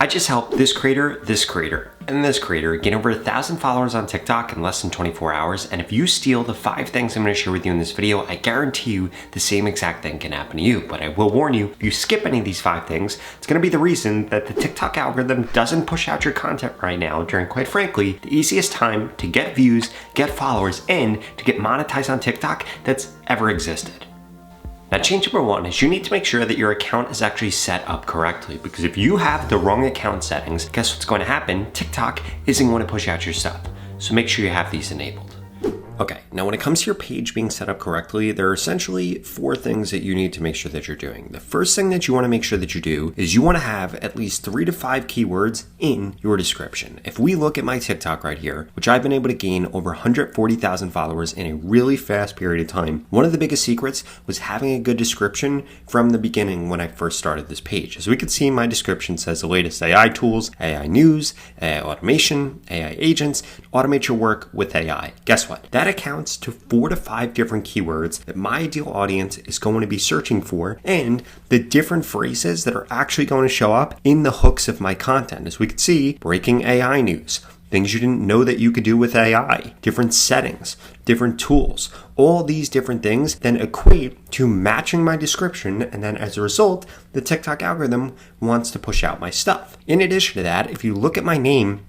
I just helped this creator, and this creator gain over 1,000 followers on TikTok in less than 24 hours. And if you steal the 5 things I'm going to share with you in this video, I guarantee you the same exact thing can happen to you. But I will warn you, if you skip any of these 5 things, it's going to be the reason that the TikTok algorithm doesn't push out your content right now during, quite frankly, the easiest time to get views, get followers, and to get monetized on TikTok that's ever existed. Now, change number 1 is you need to make sure that your account is actually set up correctly, because if you have the wrong account settings, guess what's going to happen? TikTok isn't going to push out your stuff. So make sure you have these enabled. Okay, now when it comes to your page being set up correctly, there are essentially 4 things that you need to make sure that you're doing. The first thing that you want to make sure that you do is you want to have at least 3 to 5 keywords in your description. If we look at my TikTok right here, which I've been able to gain over 140,000 followers in a really fast period of time, one of the biggest secrets was having a good description from the beginning when I first started this page. As we can see, my description says the latest AI tools, AI news, AI automation, AI agents, automate your work with AI. Guess what? That accounts to 4 to 5 different keywords that my ideal audience is going to be searching for, and the different phrases that are actually going to show up in the hooks of my content. As we can see, breaking AI news, things you didn't know that you could do with AI, different settings, different tools, all these different things then equate to matching my description, and then as a result, the TikTok algorithm wants to push out my stuff. In addition to that, if you look at my name,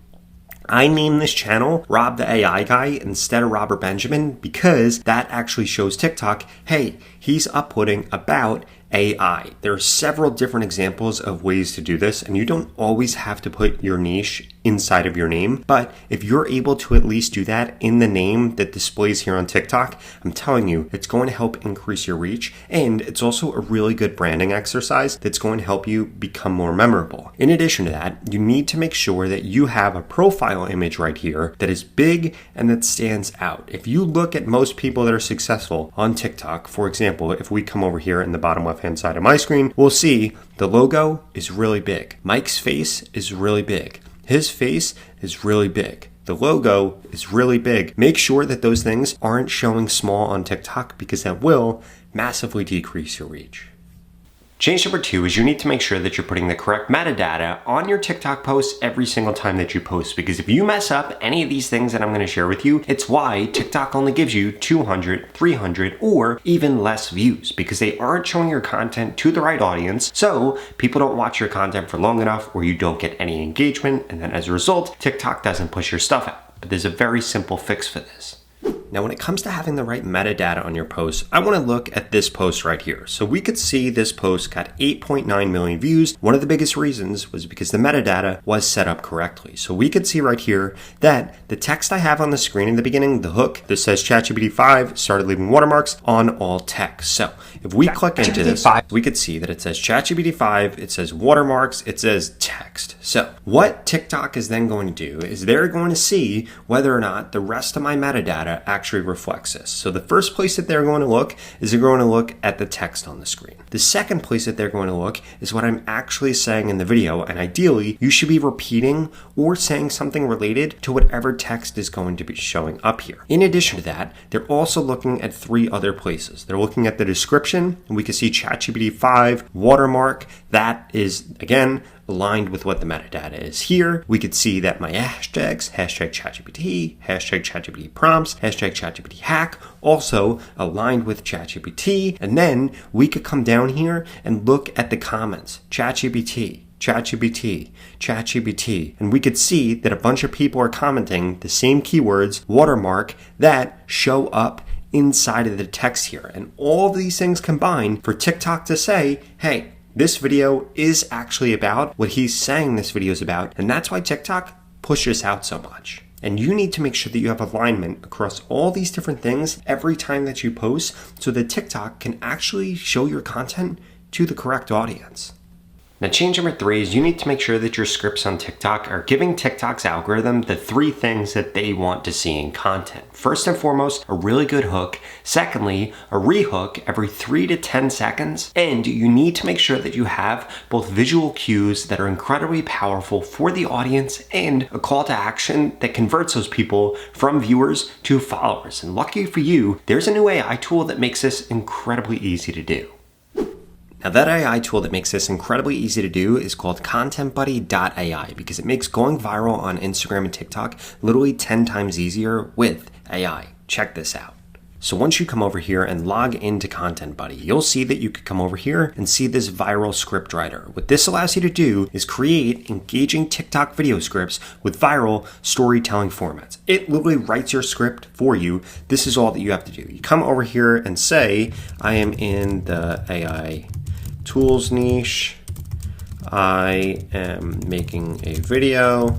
I named this channel Rob the AI Guy instead of Robert Benjamin because that actually shows TikTok, hey, he's uploading about AI. There are several different examples of ways to do this, and you don't always have to put your niche inside of your name, but if you're able to at least do that in the name that displays here on TikTok, I'm telling you, it's going to help increase your reach, and it's also a really good branding exercise that's going to help you become more memorable. In addition to that, you need to make sure that you have a profile image right here that is big and that stands out. If you look at most people that are successful on TikTok, for example, if we come over here in the bottom left-hand side of my screen, we'll see the logo is really big. Mike's face is really big. His face is really big. The logo is really big. Make sure that those things aren't showing small on TikTok because that will massively decrease your reach. Change number 2 is you need to make sure that you're putting the correct metadata on your TikTok posts every single time that you post, because if you mess up any of these things that I'm going to share with you, it's why TikTok only gives you 200, 300, or even less views, because they aren't showing your content to the right audience, so people don't watch your content for long enough, or you don't get any engagement, and then as a result, TikTok doesn't push your stuff out. But there's a very simple fix for this. Now, when it comes to having the right metadata on your post, I want to look at this post right here. So we could see this post got 8.9 million views. One of the biggest reasons was because the metadata was set up correctly. So we could see right here that the text I have on the screen in the beginning, the hook that says ChatGPT 5 started leaving watermarks on all text. So if we click into this, we could see that it says ChatGPT 5, it says watermarks, it says text. So what TikTok is then going to do is they're going to see whether or not the rest of my metadata actually reflects this. So the first place that they're going to look is they're going to look at the text on the screen. The second place that they're going to look is what I'm actually saying in the video, and ideally you should be repeating or saying something related to whatever text is going to be showing up here. In addition to that, they're also looking at 3 other places. They're looking at the description, and we can see ChatGPT 5 watermark. That is, again, aligned with what the metadata is here. We could see that my hashtags, hashtag ChatGPT, hashtag ChatGPT prompts, hashtag ChatGPT hack, also aligned with ChatGPT. And then we could come down here and look at the comments. ChatGPT, ChatGPT, ChatGPT. And we could see that a bunch of people are commenting the same keywords, watermark, that show up inside of the text here. And all of these things combine for TikTok to say, hey, this video is actually about what he's saying this video is about, and that's why TikTok pushes out so much. And you need to make sure that you have alignment across all these different things every time that you post so that TikTok can actually show your content to the correct audience. Now, change number 3 is you need to make sure that your scripts on TikTok are giving TikTok's algorithm the 3 things that they want to see in content. First and foremost, a really good hook. Secondly, a rehook every 3 to 10 seconds. And you need to make sure that you have both visual cues that are incredibly powerful for the audience and a call to action that converts those people from viewers to followers. And lucky for you, there's a new AI tool that makes this incredibly easy to do. Now that AI tool that makes this incredibly easy to do is called ContentBuddy.ai because it makes going viral on Instagram and TikTok literally 10 times easier with AI. Check this out. So once you come over here and log into Content Buddy, you'll see that you could come over here and see this viral script writer. What this allows you to do is create engaging TikTok video scripts with viral storytelling formats. It literally writes your script for you. This is all that you have to do. You come over here and say, I am in the AI tools niche. I am making a video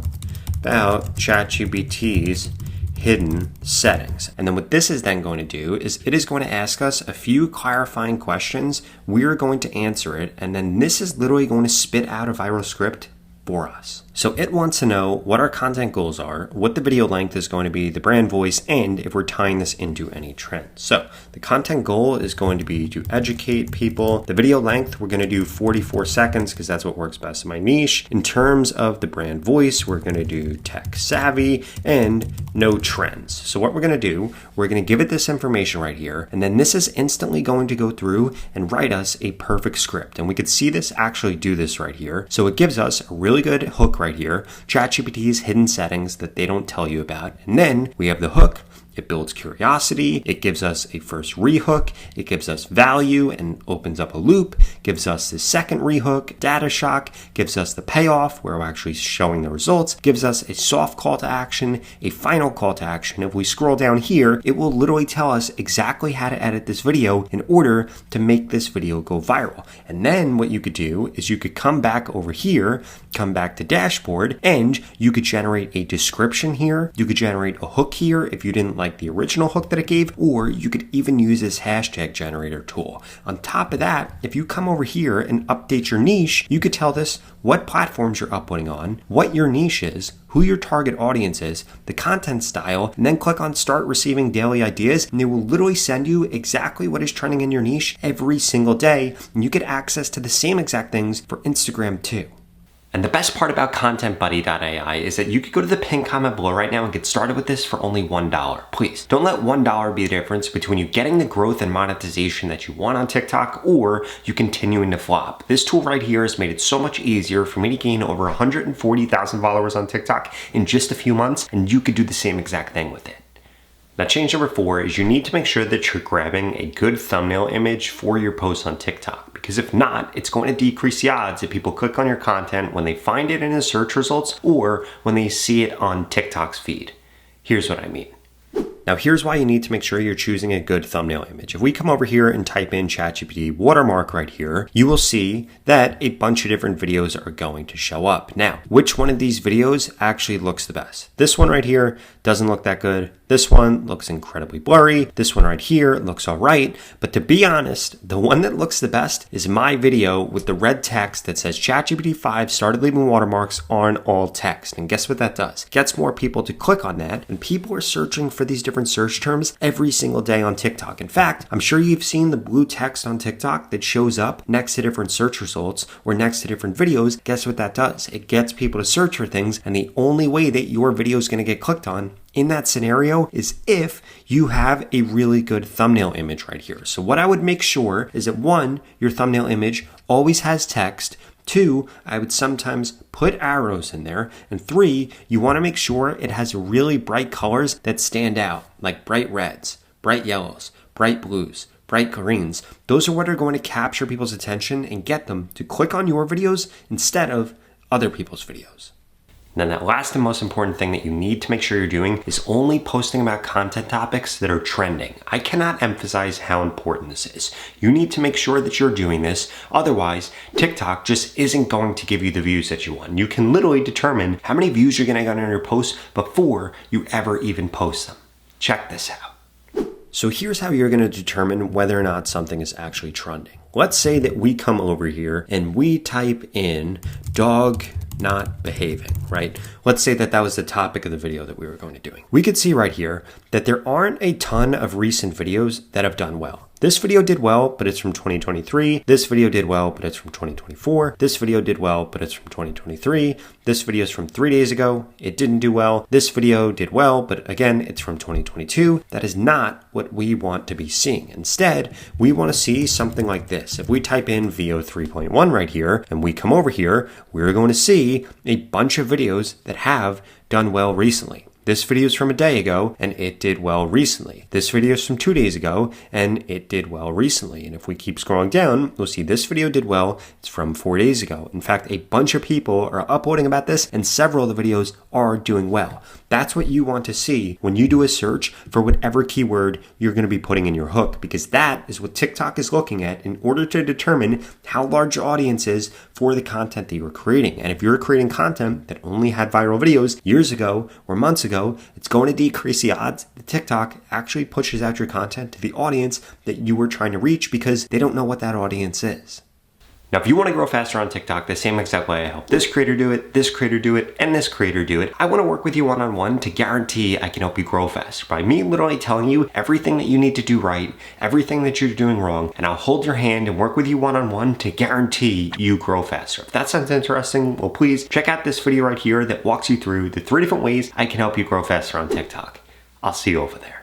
about ChatGPT's hidden settings. And then what this is then going to do is it is going to ask us a few clarifying questions. We're going to answer it. And then this is literally going to spit out a viral script for us. So it wants to know what our content goals are, what the video length is going to be, the brand voice, and if we're tying this into any trend. So the content goal is going to be to educate people. The video length, we're going to do 44 seconds because that's what works best in my niche. In terms of the brand voice, we're going to do tech savvy and no trends. So what we're going to do, we're going to give it this information right here, and then this is instantly going to go through and write us a perfect script. And we could see this actually do this right here. So it gives us a really good hook right here, ChatGPT's hidden settings that they don't tell you about. And then we have the hook. It builds curiosity. It gives us a first rehook. It gives us value and opens up a loop. Gives us the second rehook, data shock. Gives us the payoff where we're actually showing the results. Gives us a soft call to action, a final call to action. If we scroll down here, it will literally tell us exactly how to edit this video in order to make this video go viral. And then what you could do is you could come back over here, come back to dashboard, and you could generate a description here. You could generate a hook here if you didn't like the original hook that it gave, or you could even use this hashtag generator tool. On top of that, if you come over here and update your niche, you could tell this what platforms you're uploading on, what your niche is, who your target audience is, the content style, and then click on start receiving daily ideas, and they will literally send you exactly what is trending in your niche every single day, and you get access to the same exact things for Instagram too. And the best part about ContentBuddy.ai is that you could go to the pinned comment below right now and get started with this for only $1. Please, don't let $1 be the difference between you getting the growth and monetization that you want on TikTok or you continuing to flop. This tool right here has made it so much easier for me to gain over 140,000 followers on TikTok in just a few months, and you could do the same exact thing with it. Now, change number 4 is you need to make sure that you're grabbing a good thumbnail image for your posts on TikTok. Because if not, it's going to decrease the odds that people click on your content when they find it in the search results or when they see it on TikTok's feed. Here's what I mean. Now, here's why you need to make sure you're choosing a good thumbnail image. If we come over here and type in ChatGPT watermark right here, you will see that a bunch of different videos are going to show up. Now, which one of these videos actually looks the best? This one right here doesn't look that good. This one looks incredibly blurry. This one right here looks all right. But to be honest, the one that looks the best is my video with the red text that says ChatGPT 5 started leaving watermarks on all text. And guess what that does? It gets more people to click on that. And people are searching for these different search terms every single day on TikTok. In fact, I'm sure you've seen the blue text on TikTok that shows up next to different search results or next to different videos. Guess what that does? It gets people to search for things. And the only way that your video is going to get clicked on in that scenario is if you have a really good thumbnail image right here. So what I would make sure is that 1, your thumbnail image always has text. 2, I would sometimes put arrows in there. And 3, you want to make sure it has really bright colors that stand out, like bright reds, bright yellows, bright blues, bright greens. Those are what are going to capture people's attention and get them to click on your videos instead of other people's videos. Then that last and most important thing that you need to make sure you're doing is only posting about content topics that are trending. I cannot emphasize how important this is. You need to make sure that you're doing this. Otherwise, TikTok just isn't going to give you the views that you want. You can literally determine how many views you're going to get on your posts before you ever even post them. Check this out. So here's how you're going to determine whether or not something is actually trending. Let's say that we come over here and we type in dog not behaving, right? Let's say that that was the topic of the video that we were going to doing. We could see right here that there aren't a ton of recent videos that have done well. This video did well, but it's from 2023. This video did well, but it's from 2024. This video did well, but it's from 2023. This video is from 3 days ago. It didn't do well. This video did well, but again, it's from 2022. That is not what we want to be seeing. Instead, we want to see something like this. If we type in VO 3.1 right here, and we come over here, we're going to see a bunch of videos that have done well recently. This video is from a day ago, and it did well recently. This video is from 2 days ago, and it did well recently. And if we keep scrolling down, we'll see this video did well. It's from 4 days ago. In fact, a bunch of people are uploading about this, and several of the videos are doing well. That's what you want to see when you do a search for whatever keyword you're going to be putting in your hook, because that is what TikTok is looking at in order to determine how large your audience is for the content that you're creating. And if you're creating content that only had viral videos years ago or months ago, it's going to decrease the odds that TikTok actually pushes out your content to the audience that you were trying to reach because they don't know what that audience is. Now, if you want to grow faster on TikTok, the same exact way I help this creator do it, this creator do it, and this creator do it, I want to work with you one-on-one to guarantee I can help you grow faster by me literally telling you everything that you need to do right, everything that you're doing wrong, and I'll hold your hand and work with you one-on-one to guarantee you grow faster. If that sounds interesting, well, please check out this video right here that walks you through the 3 different ways I can help you grow faster on TikTok. I'll see you over there.